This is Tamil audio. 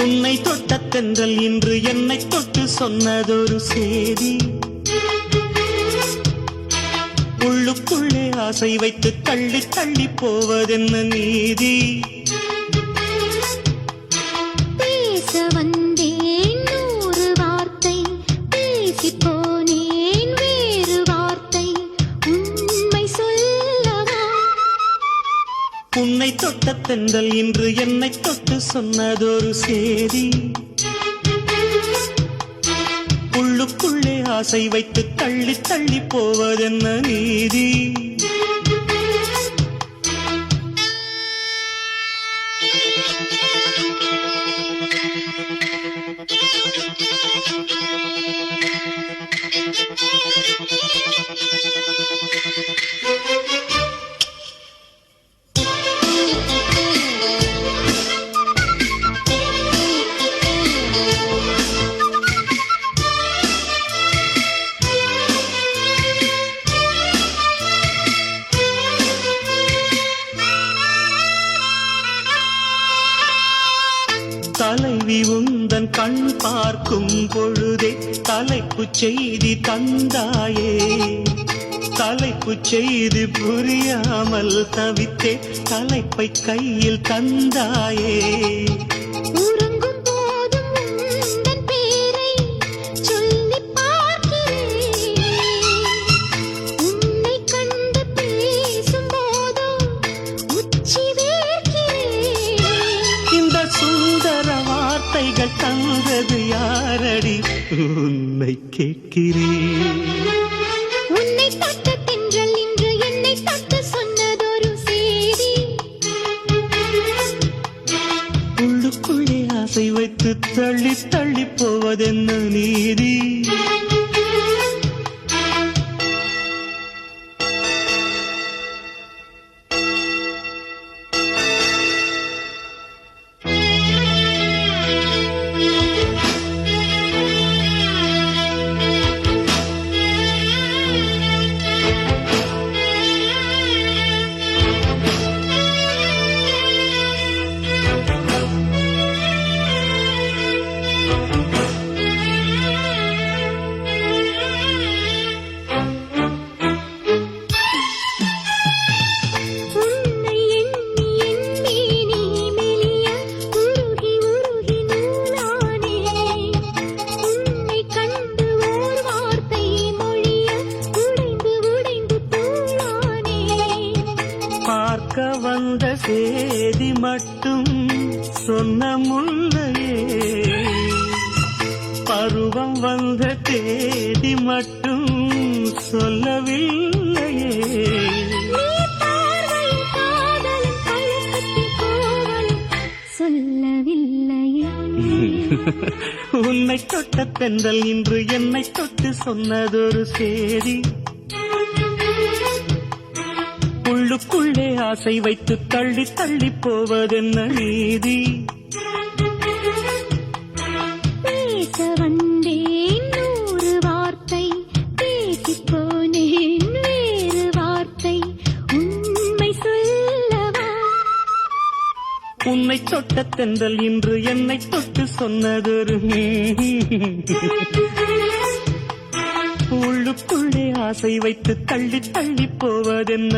உன்னை தொட்ட தென்றல் இன்று என்னை தொட்டு சொன்னதொரு செய்தி. உள்ளுக்குள்ளே ஆசை வைத்து தள்ளி தள்ளி போவதென்ன நீதி. பேச வந்தேன் 100 வார்த்தை, பேசி போனேன் வேறு வார்த்தை, உண்மை சொல்லவா? உன்னை தொட்ட தென்றல் இன்று என்னை தொட்டு சொன்னதொரு செய்தி. உள்ளுக்குள்ளே ஆசை வைத்து தள்ளி தள்ளி போவதென்ன நீதி. தலைவி உந்தன் கண் பார்க்கும் பொழுதே தலைப்புச் செய்தி தந்தாயே. தலைப்புச் செய்தி புரியாமல் தவித்தே தலைப்பை கையில் தந்தாயே. உறங்கும் போதும் உந்தன் பேரை சொல்லிப் பார்க்கிறேன். உன்னை கண்டு பேசும் போதோ உச்சி வேர்க்கிறேன். இந்த சுந்தர வார்த்தைகள் தந்தது யாரடி உன்னை கேட்கிறேன். உன்னை தொட்ட தென்றல் இன்று என்னை தொட்டு சொன்னதொரு செய்தி. உள்ளுக்குள்ளே ஆசை வைத்து தள்ளி தள்ளி போவதென்ன நீதி. உன்னை எண்ணி எண்ணி நீ மெலிய உருகி உருகி நூலானேன். உன்னை கண்டு ஓர் வார்த்தை மொழிய உடைந்து உடைந்து தூளானேன். பார்க்க வந்த சேதி மட்டும் சொன்ன முல்லையே. பருவம் வந்த தேதி மட்டும் சொல்லவில்லையே. நீ பார்வையில் காதலும் பழக்கத்தின் கோவலும் சொல்லவில்லையே. உன்னை தொட்ட தென்றல் இன்று என்னை தொட்டு சொன்னதொரு செய்தி. உள்ளுக்குள்ளே ஆசை வைத்து தள்ளி தள்ளி போவதென்ன நீதி. பேச வந்தேன் 100 வார்த்தை, பேசி போனேன் வேறு வார்த்தை, உண்மை சொல்லவா? உன்னை தொட்ட தென்றல் இன்று என்னை தொட்டு சொன்னதொரு உள்ளுக்குள்ளே ஆசை வைத்து தள்ளி தள்ளி போவதென்ன